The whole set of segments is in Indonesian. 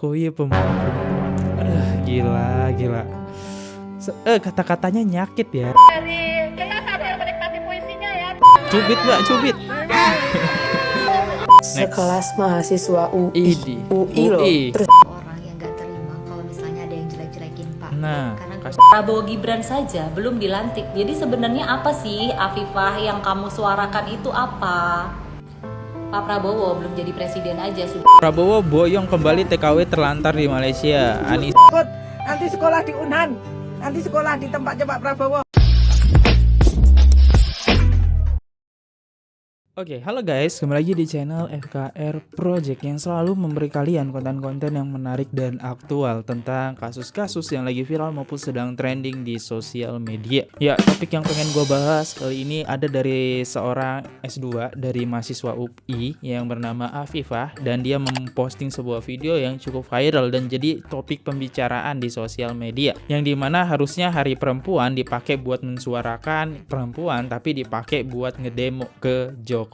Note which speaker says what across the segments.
Speaker 1: Jokowi pembunuh. Gila, gila. Kata-katanya nyakit ya.
Speaker 2: Kita sambil menikmati puisinya ya.
Speaker 1: Cubit mbak, cubit.
Speaker 3: Sekelas mahasiswa UI loh.
Speaker 1: UI.
Speaker 3: Terus
Speaker 4: Orang yang gak terima kalau misalnya ada yang jelek-jelekin Pak.
Speaker 1: Nah,
Speaker 4: Karena
Speaker 5: Prabowo Gibran saja belum dilantik. Jadi sebenarnya apa sih Afifah yang kamu suarakan itu apa? Pak Prabowo belum jadi presiden aja sudah.
Speaker 1: Prabowo boyong kembali TKW terlantar di Malaysia. Anies
Speaker 6: Nanti sekolah di Unan, nanti sekolah di tempatnya Pak Prabowo.
Speaker 1: Oke, halo guys, kembali lagi di channel FKR Project yang selalu memberi kalian konten-konten yang menarik dan aktual tentang kasus-kasus yang lagi viral maupun sedang trending di sosial media. Ya, topik yang pengen gue bahas kali ini ada dari seorang S2 dari mahasiswa UI yang bernama Afifah, dan dia memposting sebuah video yang cukup viral dan jadi topik pembicaraan di sosial media, yang dimana harusnya Hari Perempuan dipakai buat mensuarakan perempuan tapi dipakai buat ngedemo ke Jokowi.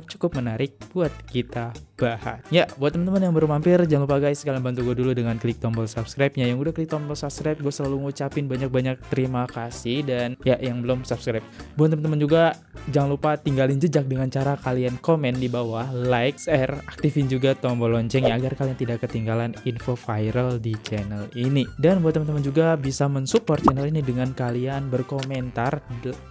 Speaker 1: Cukup menarik buat kita bahas. Ya, buat teman-teman yang baru mampir, jangan lupa guys, kalian bantu gue dulu dengan klik tombol subscribe-nya. Yang udah klik tombol subscribe, gue selalu ngucapin banyak-banyak terima kasih. Dan ya, yang belum subscribe, buat teman-teman juga jangan lupa tinggalin jejak dengan cara kalian komen di bawah, like, share, aktifin juga tombol loncengnya agar kalian tidak ketinggalan info viral di channel ini. Dan buat teman-teman juga bisa mensupport channel ini dengan kalian berkomentar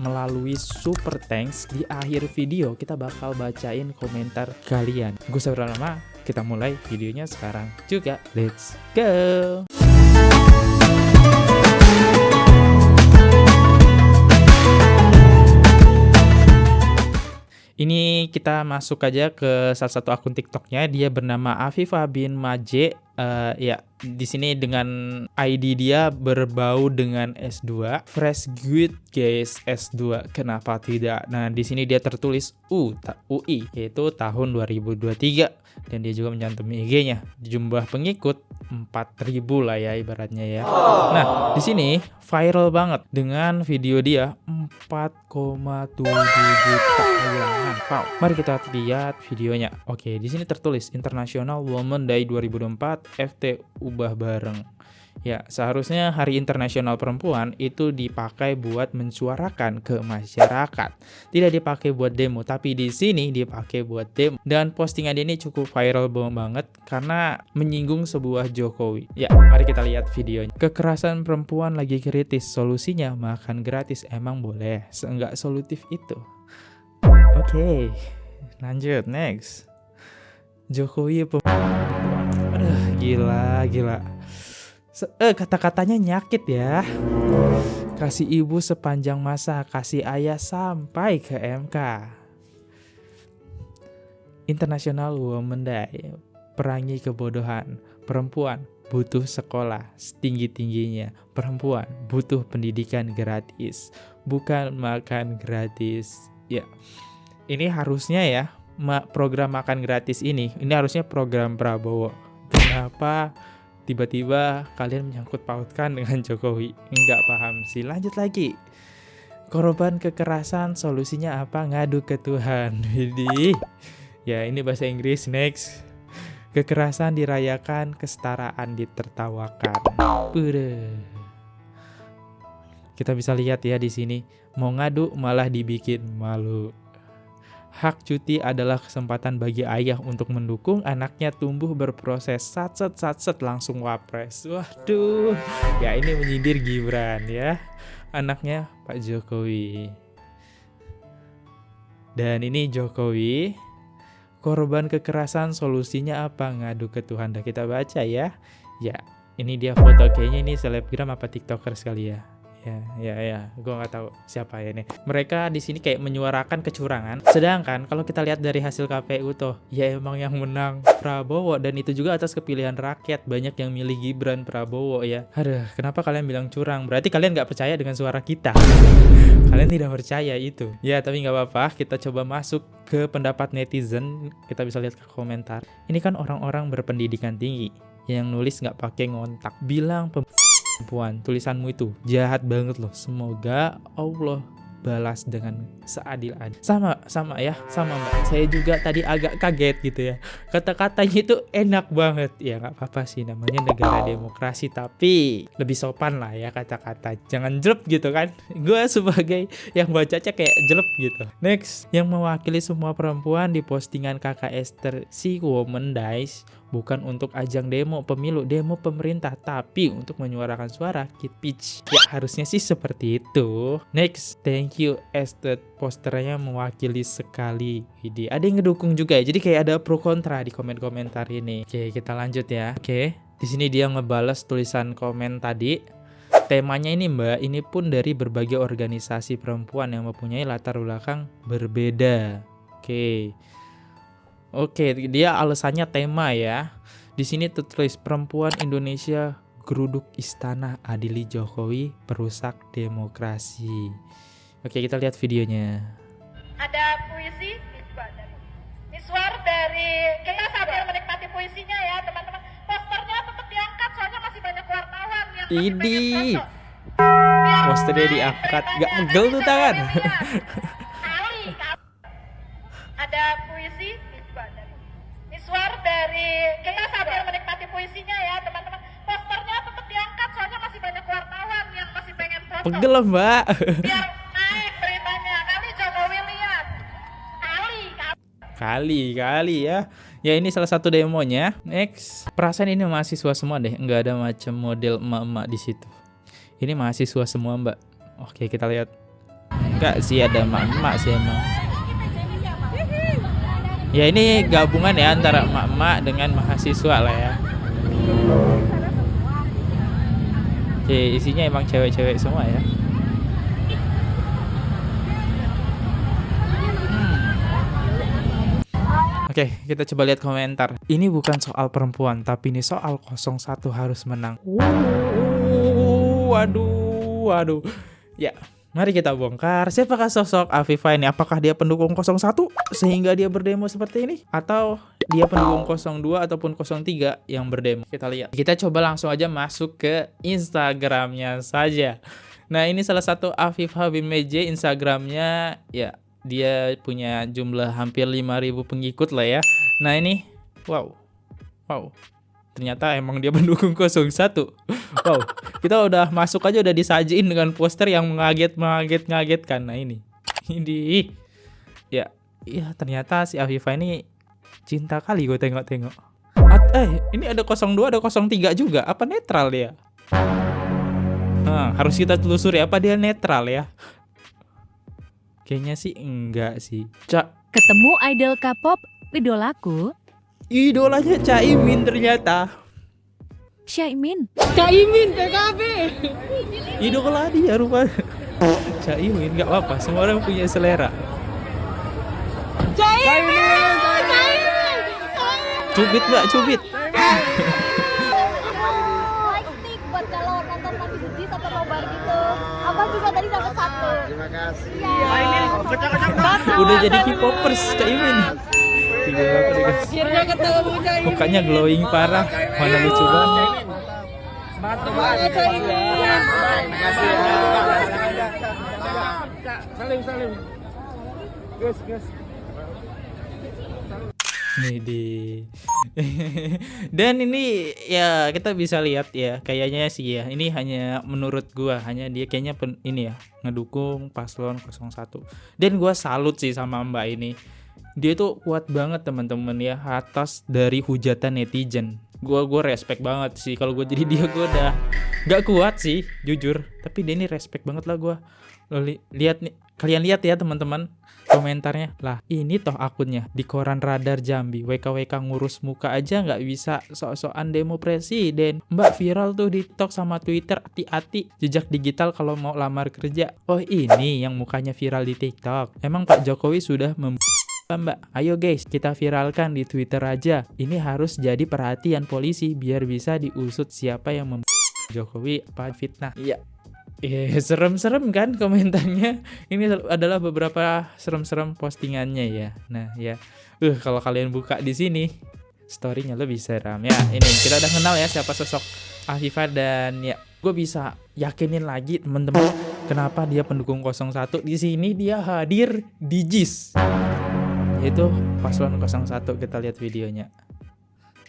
Speaker 1: melalui super thanks. Di akhir video kita bakal bacain komentar kalian. Gue lama, kita mulai videonya sekarang juga. Let's go. Ini kita masuk aja ke salah satu akun TikToknya. Dia bernama Afifah bin Maje. Ya, di sini dengan ID dia berbau dengan S2, fresh good guys, S2 kenapa tidak. Nah, di sini dia tertulis UI yaitu tahun 2023, dan dia juga mencantumkan IG-nya. Jumlah pengikut 4.000 lah ya ibaratnya ya. Nah, di sini viral banget dengan video dia 4,7 juta tayangan. Wow. Mari kita lihat videonya. Oke, di sini tertulis International Women Day 2024 FT ubah bareng. Ya, seharusnya Hari Internasional Perempuan itu dipakai buat mensuarakan ke masyarakat, tidak dipakai buat demo. Tapi di sini dipakai buat demo, dan postingan ini cukup viral banget karena menyinggung sebuah Jokowi. Ya, mari kita lihat videonya. Kekerasan perempuan lagi kritis, solusinya makan gratis. Emang boleh seenggak solutif itu? Oke, lanjut next. Jokowi gila, gila. Kata-katanya nyakit ya. Kasih ibu sepanjang masa, kasih ayah sampai ke MK. International Women Day, perangi kebodohan. Perempuan butuh sekolah setinggi-tingginya. Perempuan butuh pendidikan gratis, bukan makan gratis. Ya, ini harusnya ya, program makan gratis ini harusnya program Prabowo. Kenapa tiba-tiba kalian menyangkut pautkan dengan Jokowi? Nggak paham sih. Lanjut lagi. Korban kekerasan solusinya apa? Ngadu ke Tuhan. Jadi ya, ini bahasa Inggris. Next. Kekerasan dirayakan, kesetaraan ditertawakan. Kita bisa lihat ya di sini, mau ngadu malah dibikin malu. Hak cuti adalah kesempatan bagi ayah untuk mendukung anaknya tumbuh berproses. Satset langsung wapres. Waduh, ya ini menyindir Gibran ya, anaknya Pak Jokowi. Dan ini Jokowi, korban kekerasan solusinya apa? Ngadu ke Tuhan. Dah kita baca ya. Ya, ini dia foto, kayaknya ini selebgram apa TikToker sekali ya. Ya, gue nggak tahu siapa ya ini. Mereka di sini kayak menyuarakan kecurangan. Sedangkan kalau kita lihat dari hasil KPU tuh, ya emang yang menang Prabowo, dan itu juga atas kepilihan rakyat. Banyak yang milih Gibran Prabowo ya. Aduh, kenapa kalian bilang curang? Berarti kalian nggak percaya dengan suara kita. Kalian tidak percaya itu. Ya, tapi nggak apa-apa. Kita coba masuk ke pendapat netizen. Kita bisa lihat ke komentar. Ini kan orang-orang berpendidikan tinggi yang nulis nggak pakai ngontak. Bilang perempuan, tulisanmu itu jahat banget loh. Semoga Allah balas dengan seadil-adil. Sama Mbak. Saya juga tadi agak kaget gitu ya. Kata-katanya itu enak banget. Ya nggak apa-apa sih, namanya negara demokrasi, tapi lebih sopan lah ya kata-kata. Jangan jelek gitu kan. Gue sebagai yang bacanya kayak jelek gitu. Next, yang mewakili semua perempuan di postingan kakak Esther si Woman Dice bukan untuk ajang demo pemilu, demo pemerintah, tapi untuk menyuarakan suara Kid Peach. Ya harusnya sih seperti itu. Next, thank you Esther, posternya mewakili sekali. Ada yang ngedukung juga ya. Jadi kayak ada pro kontra di komen-komentar ini. Oke, kita lanjut ya. Oke, di sini dia ngebales tulisan komen tadi. Temanya ini Mbak, ini pun dari berbagai organisasi perempuan yang mempunyai latar belakang berbeda. Oke, dia alasannya tema ya. Di sini tertulis perempuan Indonesia geruduk istana adili Jokowi perusak demokrasi. Oke, kita lihat videonya.
Speaker 2: Ada puisi Miswar dari kita sambil menikmati puisinya ya teman-teman. Posternya tetap diangkat soalnya masih banyak wartawan yang masih pengen foto.
Speaker 1: Posternya diangkat, gak pegel tuh tangan.
Speaker 2: Ada puisi Miswar dari kita sambil menikmati puisinya ya teman-teman. Posternya tetap diangkat soalnya masih banyak wartawan yang masih pengen foto.
Speaker 1: Pegel lah Mbak.
Speaker 2: Biar naik beritanya. Kali Jokowi lihat.
Speaker 1: Kali ya. Ya ini salah satu demonya. Next, perasaan ini mahasiswa semua deh, nggak ada macam model emak-emak di situ. Ini mahasiswa semua Mbak. Oke, kita lihat. Enggak sih ada emak-emak sih emang. Ya ini gabungan ya antara emak-emak dengan mahasiswa lah ya. Oke, isinya emang cewek-cewek semua ya. Oke, kita coba lihat komentar. Ini bukan soal perempuan, tapi ini soal 01 harus menang. Waduh. Ya, mari kita bongkar. Siapakah sosok Afifah ini? Apakah dia pendukung 01 sehingga dia berdemo seperti ini? Atau dia pendukung 02 ataupun 03 yang berdemo? Kita lihat. Kita coba langsung aja masuk ke Instagramnya saja. Nah, ini salah satu Afifah bin Meje, Instagramnya ya. Dia punya jumlah hampir 5.000 pengikut lah ya. Nah ini, wow. Ternyata emang dia pendukung 01. Wow, kita udah masuk aja udah disajiin dengan poster yang mengagetkan. Nah ini, ya ternyata si Afifah ini cinta kali gue tengok-tengok. Ini ada 02, ada 03 juga. Apa netral dia? Nah, harus kita telusuri apa dia netral ya. Kayaknya sih enggak sih.
Speaker 7: Ketemu idol K-pop, idolaku.
Speaker 1: Idolanya Caimin ternyata.
Speaker 7: Syaimin.
Speaker 6: PKB.
Speaker 1: Idola dia rupanya. Caimin enggak apa-apa, semua orang punya selera. Cubit Mbak, cubit.
Speaker 8: Buat kalau nonton Mati Budi sampai nobar gitu. Abang juga tadi dapat 1.
Speaker 9: Terima kasih.
Speaker 1: Udah jadi K-popers Caimin.
Speaker 6: Akhirnya ketemu Caimin.
Speaker 1: Mukanya glowing parah. Mana lucu banget.
Speaker 6: Semangat Caimin. Salim. Gus.
Speaker 1: Dan ini ya kita bisa lihat ya, kayaknya sih ya, ini hanya menurut gua, hanya dia kayaknya ini ya ngedukung paslon 01. Dan gua salut sih sama Mbak ini. Dia tuh kuat banget teman-teman ya, atas dari hujatan netizen. Gua respect banget sih. Kalau gua jadi dia, gua udah nggak kuat sih jujur. Tapi dia ini respect banget lah gua. Lihat nih, kalian lihat ya teman-teman komentarnya. Lah ini toh akunnya di Koran Radar Jambi, WKWK ngurus muka aja nggak bisa sok-sokan demo presiden. Mbak viral tuh di TikTok sama Twitter, hati-hati jejak digital kalau mau lamar kerja. Oh ini yang mukanya viral di TikTok. Emang Pak Jokowi sudah Mbak, ayo guys kita viralkan di Twitter aja. Ini harus jadi perhatian polisi biar bisa diusut siapa yang Jokowi apa fitnah. Iya. Serem-serem kan komentarnya. Ini adalah beberapa serem-serem postingannya ya. Nah ya, kalau kalian buka di sini, storynya lebih seram ya. Ini kita udah kenal ya siapa sosok Afifah, dan ya gue bisa yakinin lagi teman-teman kenapa dia pendukung 01. Di sini dia hadir di JIS. Itu paslon 01, kita lihat videonya.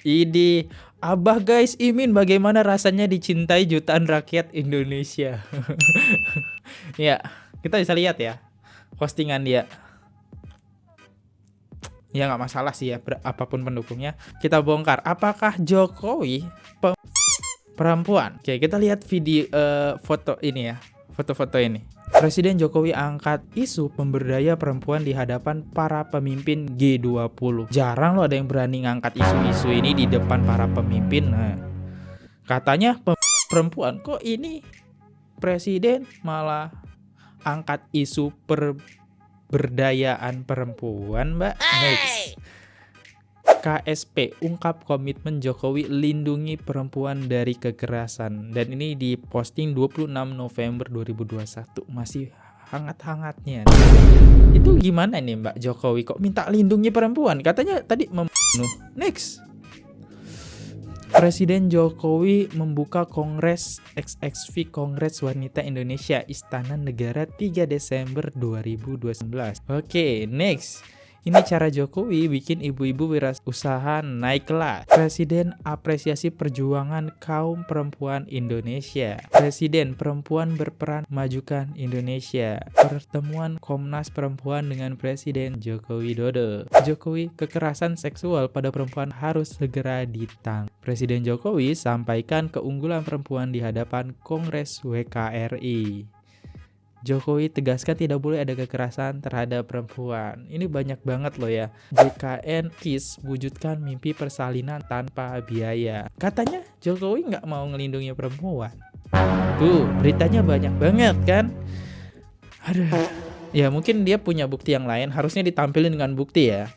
Speaker 1: Ini Abah guys, Imin bagaimana rasanya dicintai jutaan rakyat Indonesia. Ya, kita bisa lihat ya postingan dia. Ya nggak masalah sih ya, apapun pendukungnya. Kita bongkar, apakah Jokowi perempuan? Oke, kita lihat video foto ini ya, foto-foto ini. Presiden Jokowi angkat isu pemberdaya perempuan di hadapan para pemimpin G20. Jarang loh ada yang berani ngangkat isu-isu ini di depan para pemimpin. Nah, katanya perempuan, kok ini presiden malah angkat isu pemberdayaan perempuan, Mbak? Next. KSP ungkap komitmen Jokowi lindungi perempuan dari kekerasan. Dan ini diposting 26 November 2021. Masih hangat-hangatnya. Itu gimana nih Mbak Jokowi kok minta lindungi perempuan? Katanya tadi membunuh. Next. Presiden Jokowi membuka Kongres XXV Kongres Wanita Indonesia Istana Negara 3 Desember 2019. Oke, next. Ini cara Jokowi bikin ibu-ibu wirausaha naik kelas. Presiden apresiasi perjuangan kaum perempuan Indonesia. Presiden perempuan berperan majukan Indonesia. Pertemuan Komnas Perempuan dengan Presiden Joko Widodo. Jokowi, kekerasan seksual pada perempuan harus segera ditangani. Presiden Jokowi sampaikan keunggulan perempuan di hadapan Kongres WKRI. Jokowi tegaskan tidak boleh ada kekerasan terhadap perempuan. Ini banyak banget loh ya. JKN KIS wujudkan mimpi persalinan tanpa biaya. Katanya Jokowi nggak mau ngelindungi perempuan. Tuh, beritanya banyak banget kan. Aduh. Ya mungkin dia punya bukti yang lain. Harusnya ditampilin dengan bukti ya.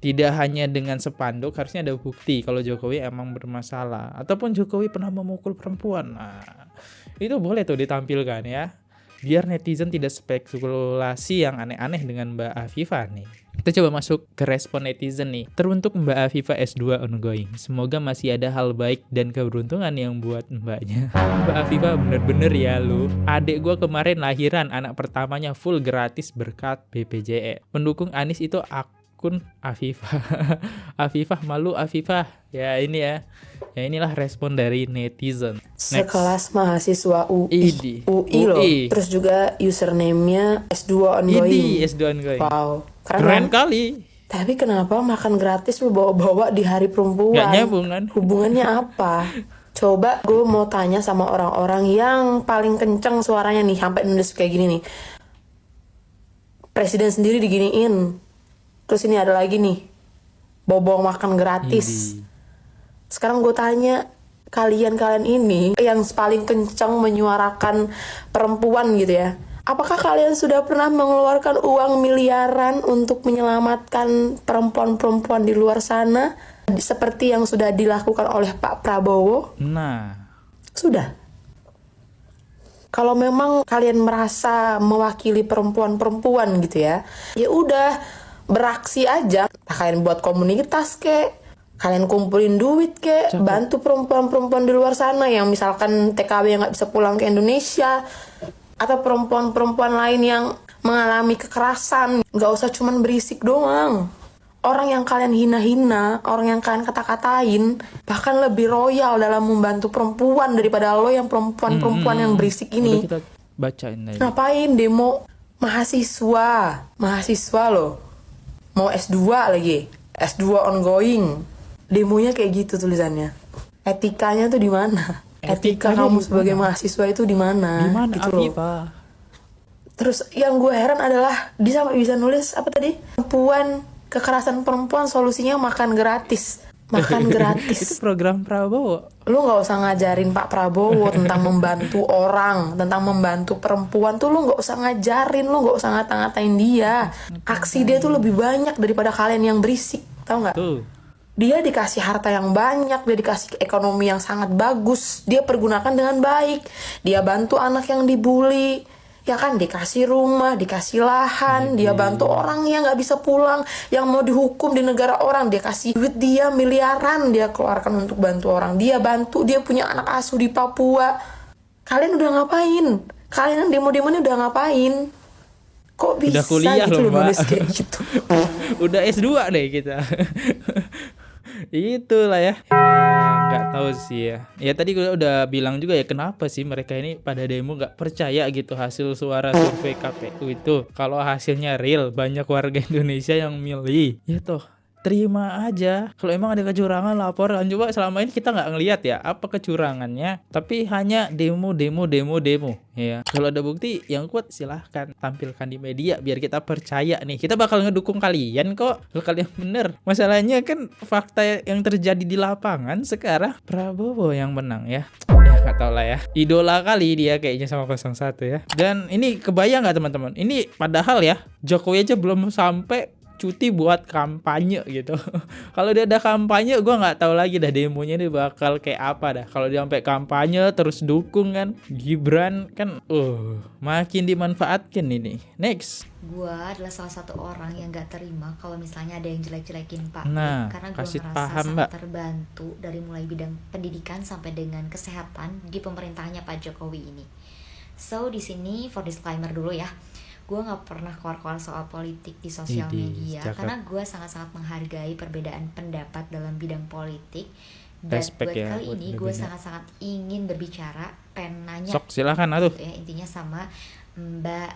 Speaker 1: Tidak hanya dengan spanduk, harusnya ada bukti kalau Jokowi emang bermasalah. Ataupun Jokowi pernah memukul perempuan. Nah, itu boleh tuh ditampilkan ya. Biar netizen tidak spekulasi yang aneh-aneh dengan Mbak Afifah nih. Kita coba masuk ke respon netizen nih. Teruntuk Mbak Afifah S2 ongoing. Semoga masih ada hal baik dan keberuntungan yang buat mbaknya. Mbak Afifah bener-bener ya lu. Adik gua kemarin lahiran, anak pertamanya full gratis berkat BPJS. Pendukung Anies itu akun Afifah. Afifah malu Afifah. Ya ini ya. Ya inilah respon dari netizen. Next.
Speaker 3: Sekelas mahasiswa UI loh. Terus juga username-nya S2 ongoing.
Speaker 1: S2 ongoing.
Speaker 3: Wow,
Speaker 1: keren kali.
Speaker 3: Tapi kenapa makan gratis lu bawa-bawa di hari perempuan?
Speaker 1: Gak nyambung kan?
Speaker 3: Hubungannya apa? Coba gue mau tanya sama orang-orang yang paling kenceng suaranya nih, sampai nulis kayak gini nih. Presiden sendiri diginiin. Terus ini ada lagi nih, bawa makan gratis. Sekarang gue tanya, kalian ini yang paling kencang menyuarakan perempuan gitu ya, apakah kalian sudah pernah mengeluarkan uang miliaran untuk menyelamatkan perempuan-perempuan di luar sana seperti yang sudah dilakukan oleh Pak Prabowo?
Speaker 1: Nah,
Speaker 3: sudah. Kalau memang kalian merasa mewakili perempuan-perempuan gitu ya, ya udah beraksi aja. Kalian buat komunitas kek, kalian kumpulin duit kek, bantu perempuan-perempuan di luar sana yang misalkan TKW yang nggak bisa pulang ke Indonesia, atau perempuan-perempuan lain yang mengalami kekerasan. Nggak usah cuman berisik doang. Orang yang kalian hina-hina, orang yang kalian kata-katain, bahkan lebih royal dalam membantu perempuan daripada lo yang perempuan-perempuan yang berisik ini.
Speaker 1: Udah kita bacain aja.
Speaker 3: Ngapain demo mahasiswa lo, mau S2 lagi, S2 ongoing. Demonya kayak gitu tulisannya. Etikanya tuh di mana? Etika kamu sebagai mahasiswa itu di mana?
Speaker 1: Di mana
Speaker 3: gitu
Speaker 1: Afifah?
Speaker 3: Terus yang gue heran adalah dia sampai bisa nulis apa tadi? Kekerasan perempuan solusinya makan gratis. Makan gratis.
Speaker 1: Itu program Prabowo.
Speaker 3: Lu nggak usah ngajarin Pak Prabowo tentang membantu orang, tentang membantu perempuan tuh lu nggak usah ngajarin, lu nggak usah ngata-ngatain dia. Aksi dia tuh lebih banyak daripada kalian yang berisik, tau nggak? Dia dikasih harta yang banyak, dia dikasih ekonomi yang sangat bagus, dia pergunakan dengan baik, dia bantu anak yang dibully, ya kan, dikasih rumah, dikasih lahan, dia bantu orang yang nggak bisa pulang, yang mau dihukum di negara orang, dia kasih duit dia miliaran, dia keluarkan untuk bantu orang, dia bantu, dia punya anak asuh di Papua. Kalian udah ngapain? Kalian demo-demo ini udah ngapain? Kok bisa
Speaker 1: Udah kuliah
Speaker 3: gitu
Speaker 1: loh,
Speaker 3: loh
Speaker 1: Mbak.
Speaker 3: nulis kayak gitu?
Speaker 1: Udah S2 deh kita. Itulah ya. Nggak tahu sih ya. Ya tadi gue udah bilang juga ya, kenapa sih mereka ini pada demo nggak percaya gitu hasil suara survei KPU itu. Kalau hasilnya real, banyak warga Indonesia yang milih. Ya toh, terima aja. Kalau emang ada kecurangan, laporan. Coba selama ini kita nggak ngelihat ya apa kecurangannya, tapi hanya demo. Ya, kalau ada bukti yang kuat silahkan tampilkan di media biar kita percaya nih. Kita bakal ngedukung kalian kok kalau kalian bener. Masalahnya kan fakta yang terjadi di lapangan sekarang Prabowo yang menang ya. Ya nggak tau lah ya. Idola kali dia kayaknya sama 01 ya. Dan ini kebayang nggak teman-teman? Ini padahal ya Jokowi aja belum sampai cuti buat kampanye gitu. Kalau dia ada kampanye, gue nggak tahu lagi dah demonya ini bakal kayak apa dah. Kalau dia sampai kampanye terus dukung kan Gibran kan, makin dimanfaatkan ini. Next.
Speaker 4: Gue adalah salah satu orang yang gak terima kalau misalnya ada yang jelek-jelekin Pak.
Speaker 1: Nah,
Speaker 4: karena gue
Speaker 1: kasih
Speaker 4: merasa
Speaker 1: paham,
Speaker 4: sangat
Speaker 1: Mbak.
Speaker 4: terbantu dari mulai bidang pendidikan sampai dengan kesehatan di pemerintahnya Pak Jokowi ini. So di sini for disclaimer dulu ya, gue nggak pernah keluar-keluar soal politik di sosial media karena gue sangat-sangat menghargai perbedaan pendapat dalam bidang politik. Dan
Speaker 1: Respect
Speaker 4: buat
Speaker 1: ya,
Speaker 4: kali
Speaker 1: buat
Speaker 4: ini gue sangat-sangat ingin berbicara, pengen nanya
Speaker 1: Sok silakan atuh.
Speaker 4: ya, intinya sama Mbak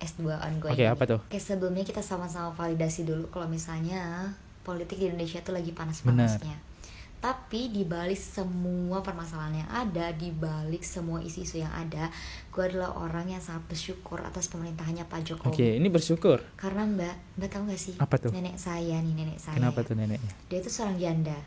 Speaker 4: S2 ongoing.
Speaker 1: Oke, apa tuh?
Speaker 4: Oke, sebelumnya kita sama-sama validasi dulu kalau misalnya politik di Indonesia tuh lagi panas-panasnya. Tapi di balik semua permasalahan yang ada, di balik semua isu-isu yang ada, gue adalah orang yang sangat bersyukur atas pemerintahannya Pak Jokowi.
Speaker 1: Oke, ini bersyukur.
Speaker 4: Karena Mbak tahu gak sih?
Speaker 1: Apa tuh?
Speaker 4: Nenek saya.
Speaker 1: Kenapa tuh neneknya?
Speaker 4: Dia itu seorang janda.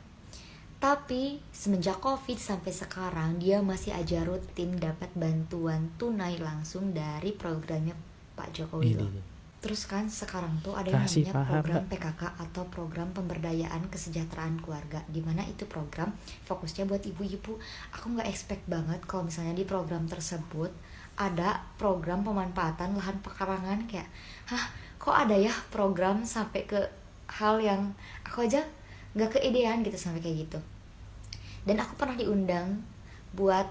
Speaker 4: Tapi semenjak COVID sampai sekarang dia masih aja rutin dapat bantuan tunai langsung dari programnya Pak Jokowi loh. Terus kan sekarang tuh ada yang
Speaker 1: Kasih
Speaker 4: namanya
Speaker 1: paham,
Speaker 4: program
Speaker 1: Mbak.
Speaker 4: PKK atau program pemberdayaan kesejahteraan keluarga, dimana itu program fokusnya buat ibu-ibu. Aku nggak expect banget kalau misalnya di program tersebut ada program pemanfaatan lahan pekarangan. Kayak kok ada ya program sampai ke hal yang aku aja nggak keidean gitu sampai kayak gitu. Dan aku pernah diundang buat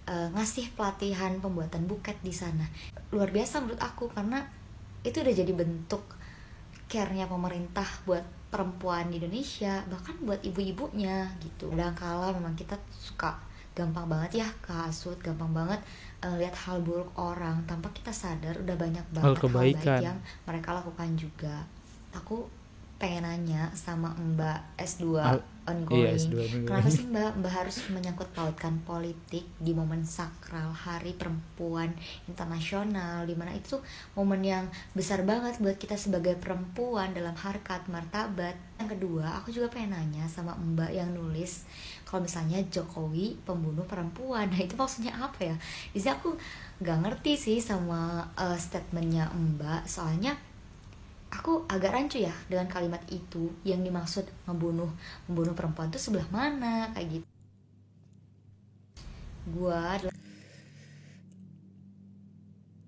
Speaker 4: ngasih pelatihan pembuatan buket di sana. Luar biasa menurut aku karena itu udah jadi bentuk care-nya pemerintah buat perempuan di Indonesia, bahkan buat ibu-ibunya gitu. Kadangkala memang kita suka gampang banget ya kehasut, gampang banget lihat hal buruk orang tanpa kita sadar udah banyak banget hal baik yang mereka lakukan juga. Aku pengen nanya sama Mbak S2 ongoing.
Speaker 1: Iya, S2
Speaker 4: Kenapa sih Mbak harus menyangkut pautkan politik di momen sakral Hari Perempuan Internasional, dimana itu momen yang besar banget buat kita sebagai perempuan dalam harkat martabat. Yang kedua, aku juga pengen nanya sama Mbak yang nulis kalau misalnya Jokowi pembunuh perempuan. Nah itu maksudnya apa ya? Jadi aku gak ngerti sih sama statementnya Mbak, soalnya aku agak rancu ya dengan kalimat itu. Yang dimaksud membunuh perempuan itu sebelah mana kayak gitu.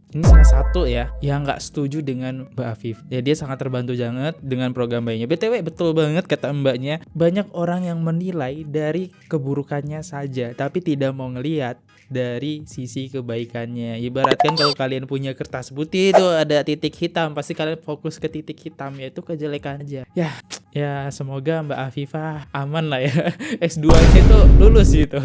Speaker 1: Ini salah satu ya yang nggak setuju dengan Mbak Afif. Ya dia sangat terbantu banget dengan program bayinya. BTW betul banget kata mbaknya. Banyak orang yang menilai dari keburukannya saja, tapi tidak mau ngelihat dari sisi kebaikannya. Ibaratkan kalau kalian punya kertas putih itu ada titik hitam, pasti kalian fokus ke titik hitam, yaitu kejelekan aja. Ya semoga Mbak Afifah aman lah ya. S2-nya itu lulus gitu.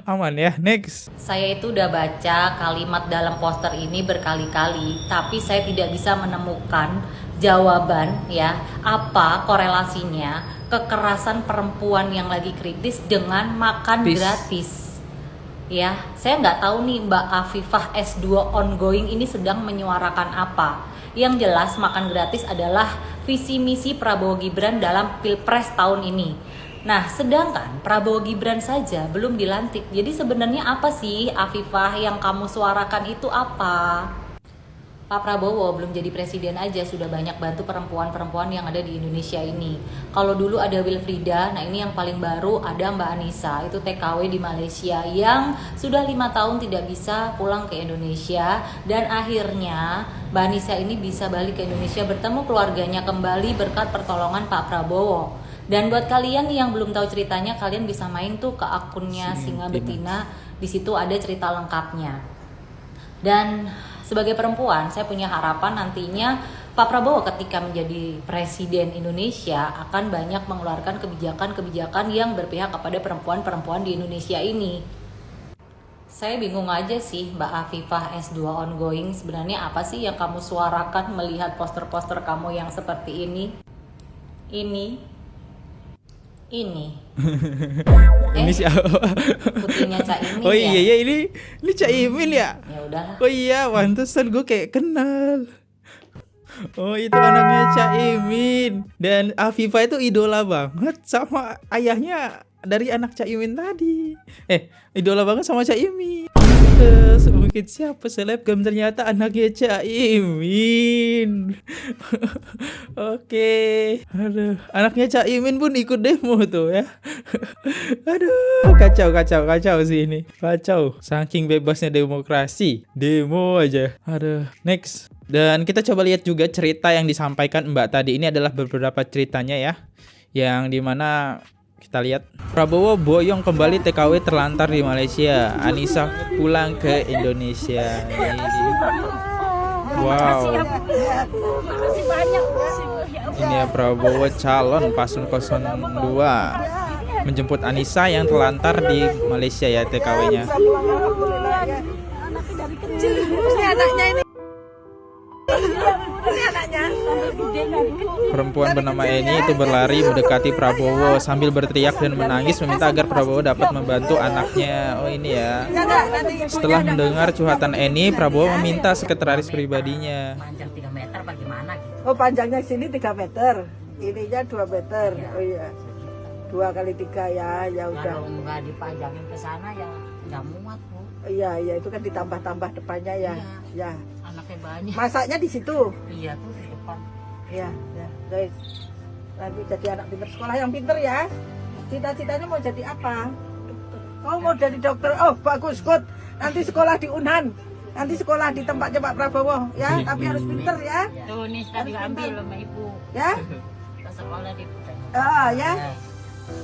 Speaker 1: Aman ya. Next.
Speaker 5: Saya itu udah baca kalimat dalam poster ini berkali-kali, tapi saya tidak bisa menemukan jawaban ya, apa korelasinya kekerasan perempuan yang lagi kritis dengan makan gratis. Ya, saya nggak tahu nih Mbak Afifah S2 ongoing ini sedang menyuarakan apa. Yang jelas makan gratis adalah visi misi Prabowo Gibran dalam Pilpres tahun ini. Nah, sedangkan Prabowo Gibran saja belum dilantik. Jadi sebenarnya apa sih Afifah yang kamu suarakan itu apa? Pak Prabowo belum jadi presiden aja sudah banyak bantu perempuan-perempuan yang ada di Indonesia ini. Kalau dulu ada Wilfrida, nah ini yang paling baru ada Mbak Anissa, itu TKW di Malaysia yang sudah 5 tahun tidak bisa pulang ke Indonesia. Dan akhirnya Mbak Anissa ini bisa balik ke Indonesia bertemu keluarganya kembali berkat pertolongan Pak Prabowo. Dan buat kalian yang belum tahu ceritanya, kalian bisa main tuh ke akunnya Singa Betina, di situ ada cerita lengkapnya. Dan sebagai perempuan, saya punya harapan nantinya Pak Prabowo ketika menjadi Presiden Indonesia akan banyak mengeluarkan kebijakan-kebijakan yang berpihak kepada perempuan-perempuan di Indonesia ini. Saya bingung aja sih Mbak Afifah S2 ongoing, sebenarnya apa sih yang kamu suarakan melihat poster-poster kamu yang seperti ini? Ini
Speaker 1: Ini siapa?
Speaker 5: putrinya Cak Imin
Speaker 1: Oh
Speaker 5: ya?
Speaker 1: iya ini Cak Imin ya?
Speaker 5: Ya udahlah.
Speaker 1: Oh iya, pantesan gue kayak kenal. Oh itu anaknya Cak Imin. Dan Afifah itu idola banget sama ayahnya dari anak Cak Imin tadi. Idola banget sama Cak Imin. Terus mungkin siapa selebgram ternyata anaknya Cak Imin. Oke. Aduh, anaknya Cak Imin pun ikut demo tuh ya. Aduh, kacau sih ini. Kacau. Saking bebasnya demokrasi, demo aja. Aduh, next. Dan kita coba lihat juga cerita yang disampaikan Mbak tadi. Ini adalah beberapa ceritanya ya. Yang dimana kita lihat Prabowo boyong kembali TKW terlantar di Malaysia. Anissa pulang ke Indonesia. Wow.
Speaker 8: Makasih banyak.
Speaker 1: Ini ya Prabowo calon paslon 02 menjemput Anissa yang terlantar di Malaysia ya TKW-nya.
Speaker 8: Anaknya dari kecil. Ini anaknya ini. Ini anaknya.
Speaker 1: Perempuan bernama Eni itu berlari mendekati Prabowo sambil berteriak dan menangis meminta agar Prabowo dapat membantu anaknya. Oh ini ya. Setelah mendengar curhatan Eni, Prabowo meminta sekretaris pribadinya.
Speaker 5: Panjang 3 meter bagaimana gitu?
Speaker 6: Oh, panjangnya sini 3 meter. Ininya 2 meter. Oh iya. 2 kali 3 ya, ya udah.
Speaker 5: Kalau nggak dipanjangin ke sana ya nggak muat Bu.
Speaker 6: Iya, itu kan ditambah-tambah depannya ya. Ya.
Speaker 5: Anaknya banyak.
Speaker 6: Masaknya di situ.
Speaker 5: Iya tuh di depan.
Speaker 6: Iya, ya. Guys. Nanti jadi anak pinter, sekolah yang pinter ya. Cita-citanya mau jadi apa? Oh, mau jadi dokter. Oh, bagus, good. Nanti sekolah di Unhan. Nanti sekolah di tempatnya Pak Prabowo ya, tapi harus pinter ya.
Speaker 5: Tuh nih tadi ambil sama ibu.
Speaker 6: Ya?
Speaker 5: Ke sekolah di
Speaker 6: Ya.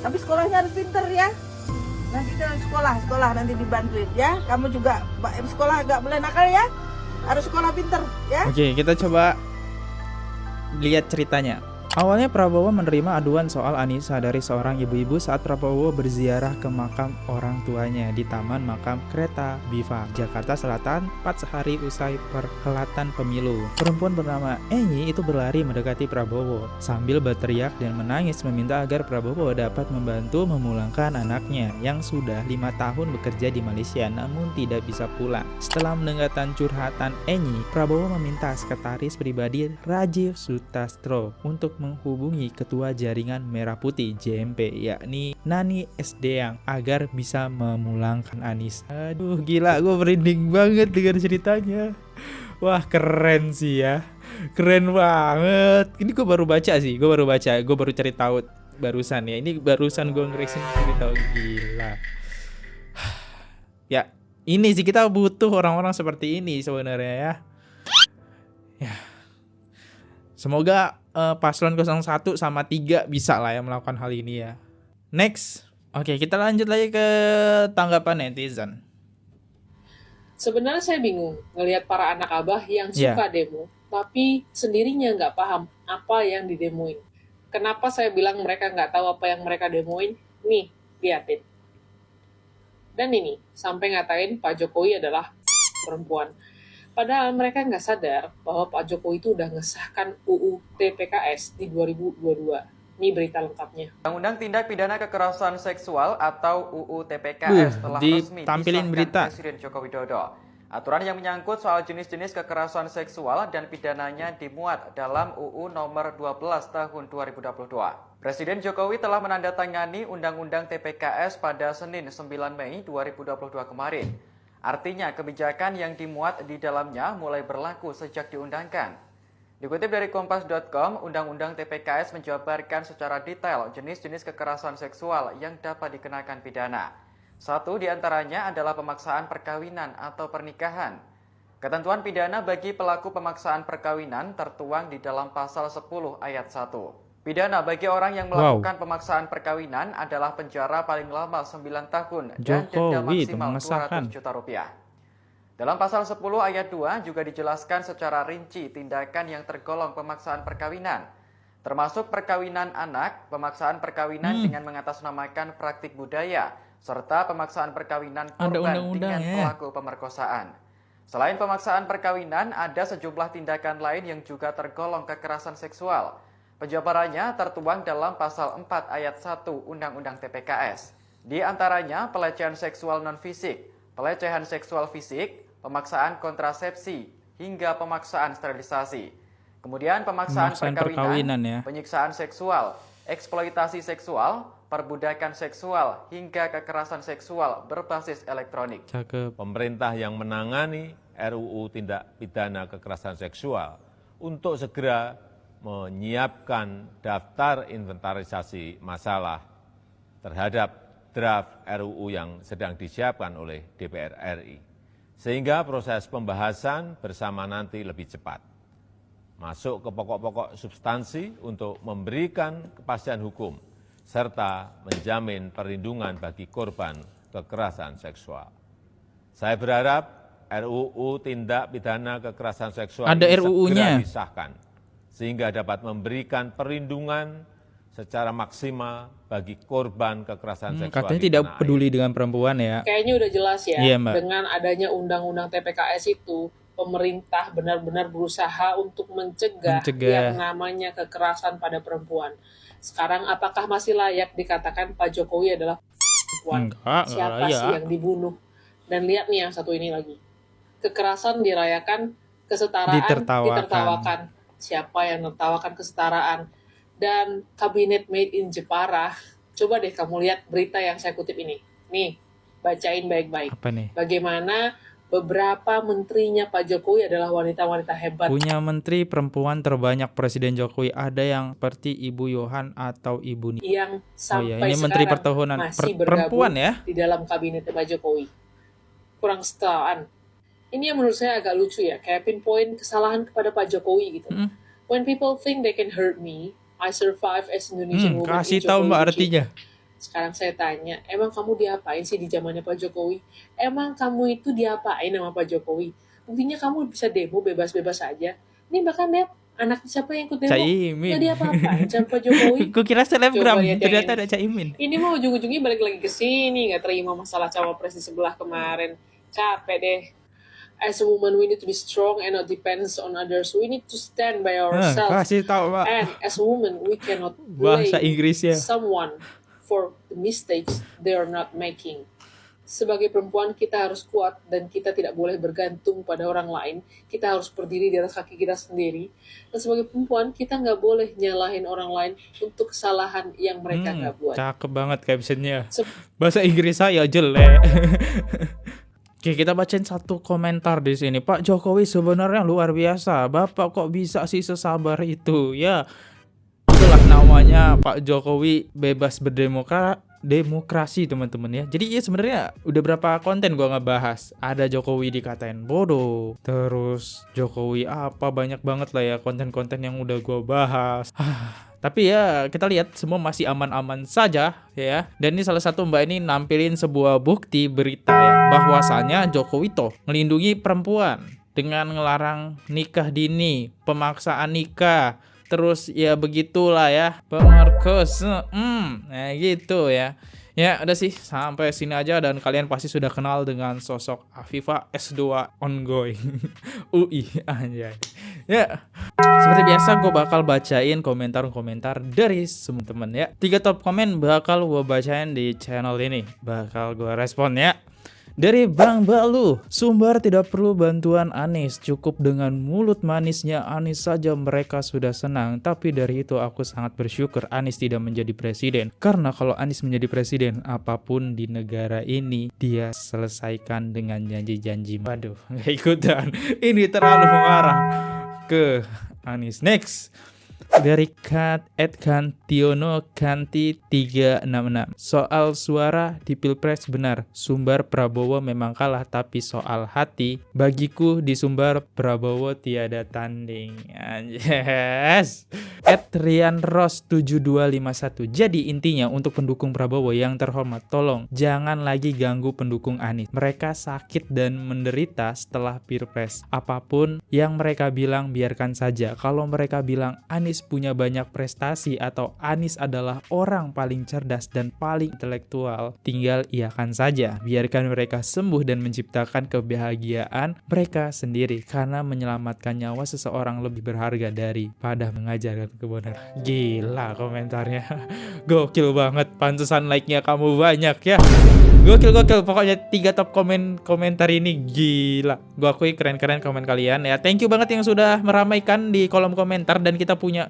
Speaker 6: Tapi sekolahnya harus pinter ya. Nanti ke sekolah nanti dibantuin ya. Kamu juga sekolah nggak boleh nakal ya. Harus sekolah pinter ya.
Speaker 1: Oke, kita coba lihat ceritanya. Awalnya Prabowo menerima aduan soal Anissa dari seorang ibu-ibu saat Prabowo berziarah ke makam orang tuanya di Taman Makam Kereta Biva, Jakarta Selatan 4 hari usai perhelatan pemilu. Perempuan bernama Eni itu berlari mendekati Prabowo sambil berteriak dan menangis meminta agar Prabowo dapat membantu memulangkan anaknya yang sudah 5 tahun bekerja di Malaysia namun tidak bisa pulang. Setelah mendengarkan curhatan Eni, Prabowo meminta sekretaris pribadi Rajiv Sutastro untuk menghubungi ketua jaringan Merah Putih JMP yakni Nani Sdeang agar bisa memulangkan Anies. Aduh gila, gue merinding banget dengar ceritanya. Wah keren sih ya, keren banget. Ini gue baru baca, gue baru cari tahu barusan ya. Ini barusan gue ngerisin cari tahu, gila. Ya ini sih kita butuh orang-orang seperti ini sebenarnya ya. Ya. Semoga paslon 01 sama 3 bisa lah ya melakukan hal ini ya. Next. Oke, kita lanjut lagi ke tanggapan netizen.
Speaker 9: Sebenarnya saya bingung ngelihat para anak abah yang suka demo, tapi sendirinya nggak paham apa yang didemoin. Kenapa saya bilang mereka nggak tahu apa yang mereka demoin? Nih, liatin. Dan ini, sampai ngatain Pak Jokowi adalah perempuan. Padahal mereka nggak sadar bahwa Pak Jokowi itu udah ngesahkan UU TPKS di 2022. Ini berita lengkapnya.
Speaker 10: Undang-Undang Tindak Pidana Kekerasan Seksual atau UU TPKS telah resmi disahkan Presiden Joko Widodo. Aturan yang menyangkut soal jenis-jenis kekerasan seksual dan pidananya dimuat dalam UU nomor 12 tahun 2022. Presiden Jokowi telah menandatangani Undang-Undang TPKS pada Senin 9 Mei 2022 kemarin. Artinya kebijakan yang dimuat di dalamnya mulai berlaku sejak diundangkan. Dikutip dari Kompas.com, Undang-Undang TPKS menjabarkan secara detail jenis-jenis kekerasan seksual yang dapat dikenakan pidana. Satu di antaranya adalah pemaksaan perkawinan atau pernikahan. Ketentuan pidana bagi pelaku pemaksaan perkawinan tertuang di dalam pasal 10 ayat 1. Pidana bagi orang yang melakukan pemaksaan perkawinan adalah penjara paling lama 9 tahun dan denda maksimal 200 juta rupiah. Dalam pasal 10 ayat 2 juga dijelaskan secara rinci tindakan yang tergolong pemaksaan perkawinan, termasuk perkawinan anak, pemaksaan perkawinan dengan mengatasnamakan praktik budaya, serta pemaksaan perkawinan korban dengan pelaku pemerkosaan. Selain pemaksaan perkawinan, ada sejumlah tindakan lain yang juga tergolong kekerasan seksual. Penjabarannya tertuang dalam pasal 4 ayat 1 Undang-Undang TPKS. Di antaranya pelecehan seksual non-fisik, pelecehan seksual fisik, pemaksaan kontrasepsi, hingga pemaksaan sterilisasi. Kemudian pemaksaan perkawinan ya. Penyiksaan seksual, eksploitasi seksual, perbudakan seksual, hingga kekerasan seksual berbasis elektronik.
Speaker 11: Pemerintah yang menangani RUU Tindak Pidana Kekerasan Seksual untuk segera menyiapkan daftar inventarisasi masalah terhadap draft RUU yang sedang disiapkan oleh DPR RI, sehingga proses pembahasan bersama nanti lebih cepat. Masuk ke pokok-pokok substansi untuk memberikan kepastian hukum, serta menjamin perlindungan bagi korban kekerasan seksual. Saya berharap RUU Tindak Pidana Kekerasan Seksual segera disahkan, sehingga dapat memberikan perlindungan secara maksimal bagi korban kekerasan seksual.
Speaker 1: Katanya tidak peduli dengan perempuan ya.
Speaker 9: Kayaknya udah jelas ya,
Speaker 1: Mbak.
Speaker 9: Dengan adanya undang-undang TPKS itu, pemerintah benar-benar berusaha untuk mencegah yang namanya kekerasan pada perempuan. Sekarang apakah masih layak dikatakan Pak Jokowi adalah perempuan? Siapa sih yang dibunuh? Dan lihat nih yang satu ini lagi. Kekerasan dirayakan, kesetaraan ditertawakan. Siapa yang menertawakan kesetaraan? Dan kabinet made in Jepara, coba deh kamu lihat berita yang saya kutip ini. Nih, bacain baik-baik.
Speaker 1: Apa nih?
Speaker 9: Bagaimana beberapa menterinya Pak Jokowi adalah wanita-wanita hebat.
Speaker 1: Punya menteri perempuan terbanyak Presiden Jokowi, ada yang seperti Ibu Yohan atau Ibu Ni.
Speaker 9: Yang sampai
Speaker 1: ini menteri pertahunan
Speaker 9: masih
Speaker 1: perempuan ya
Speaker 9: di dalam kabinet Pak Jokowi. Kurang setaraan. Ini yang menurut saya agak lucu ya, kayak pinpoint kesalahan kepada Pak Jokowi gitu. When people think they can hurt me, I survive as Indonesian woman.
Speaker 1: Kasih tahu Mbak artinya.
Speaker 9: Sekarang saya tanya, emang kamu diapain sih di zamannya Pak Jokowi? Emang kamu itu diapain sama Pak Jokowi? Buktinya kamu bisa demo bebas-bebas aja. Ini bahkan lihat anaknya siapa yang ikut demo?
Speaker 1: Caimin.
Speaker 9: Nggak diapa-apain sama Pak Jokowi.
Speaker 1: Gue kira selebgram, ternyata ada Caimin.
Speaker 9: Ini mau ujung-ujungnya balik lagi ke sini, nggak terima masalah cawapres di sebelah kemarin. Capek deh. As a woman, we need to be strong and not depends on others. We need to stand by ourselves.
Speaker 1: Kasih tahu, Pak.
Speaker 9: And as a woman, we cannot
Speaker 1: Bahasa Inggrisnya
Speaker 9: someone for the mistakes they are not making. Sebagai perempuan, kita harus kuat dan kita tidak boleh bergantung pada orang lain. Kita harus berdiri di atas kaki kita sendiri. Dan sebagai perempuan, kita nggak boleh nyalahin orang lain untuk kesalahan yang mereka nggak buat.
Speaker 1: Cakep banget captionnya. Bahasa Inggris saya jelek. Oke, kita bacain satu komentar di sini. Pak Jokowi sebenarnya luar biasa. Bapak kok bisa sih sesabar itu? Ya, itulah namanya Pak Jokowi bebas berdemokrasi teman-teman ya. Jadi ya sebenarnya udah berapa konten gua ngebahas. Ada Jokowi dikatain bodoh. Terus Jokowi apa, banyak banget lah ya konten-konten yang udah gua bahas. Tapi ya kita lihat semua masih aman-aman saja ya. Dan ini salah satu mbak ini nampilin sebuah bukti berita ya, bahwasanya Jokowi toh melindungi perempuan dengan ngelarang nikah dini, pemaksaan nikah, terus ya begitulah ya, pemerkosa, nah gitu ya. Ya udah sih, sampai sini aja dan kalian pasti sudah kenal dengan sosok Afifa S2 ongoing UI anjay. Ya, seperti biasa gue bakal bacain komentar-komentar dari teman-teman ya. 3 top komen bakal gue bacain di channel ini, bakal gue respon ya. Dari Bang Balu, Sumbar tidak perlu bantuan Anies, cukup dengan mulut manisnya Anies saja mereka sudah senang. Tapi dari itu aku sangat bersyukur Anies tidak menjadi presiden. Karena kalau Anies menjadi presiden, apapun di negara ini dia selesaikan dengan janji-janji. Waduh, gak ikutan. Ini terlalu mengarah ke Anies. Next. Dari Kantiono Kanti 366. Soal suara di Pilpres benar, Sumbar Prabowo memang kalah, tapi soal hati bagiku di Sumbar Prabowo tiada tanding. Anjes. @rianros 7251. Jadi intinya untuk pendukung Prabowo yang terhormat, tolong jangan lagi ganggu pendukung Anies. Mereka sakit dan menderita setelah Pilpres. Apapun yang mereka bilang biarkan saja. Kalau mereka bilang Anies punya banyak prestasi atau Anies adalah orang paling cerdas dan paling intelektual, tinggal iakan saja. Biarkan mereka sembuh dan menciptakan kebahagiaan mereka sendiri, karena menyelamatkan nyawa seseorang lebih berharga daripada mengajarkan kebenaran. Gila komentarnya. Gokil banget, pantesan like-nya kamu banyak ya. Gokil, pokoknya 3 top komentar ini gila. Gua akui keren-keren komen kalian ya. Thank you banget yang sudah meramaikan di kolom komentar, dan kita punya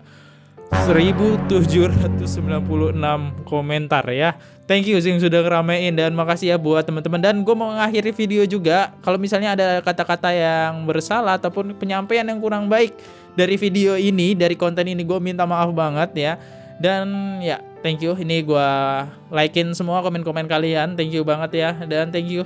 Speaker 1: 1796 komentar ya. Thank you yang sudah ngeramein, dan makasih ya buat teman-teman. Dan gue mau mengakhiri video juga, kalau misalnya ada kata-kata yang bersalah ataupun penyampaian yang kurang baik dari video ini, dari konten ini, gue minta maaf banget ya. Dan ya, thank you. Ini gue likein semua komen-komen kalian. Thank you banget ya. Dan thank you.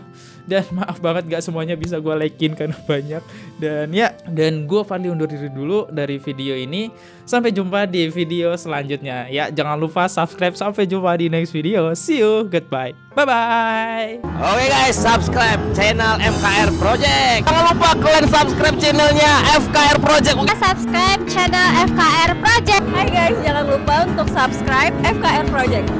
Speaker 1: Dan maaf banget gak semuanya bisa gue likein karena banyak. Dan ya, dan gue Fadli undur diri dulu dari video ini. Sampai jumpa di video selanjutnya. Ya, jangan lupa subscribe. Sampai jumpa di next video. See you. Goodbye. Bye-bye.
Speaker 12: Oke guys, subscribe channel FKR Project. Jangan lupa kalian subscribe channelnya FKR Project.
Speaker 8: Subscribe channel FKR Project. Hai guys, jangan lupa untuk subscribe FKR Project.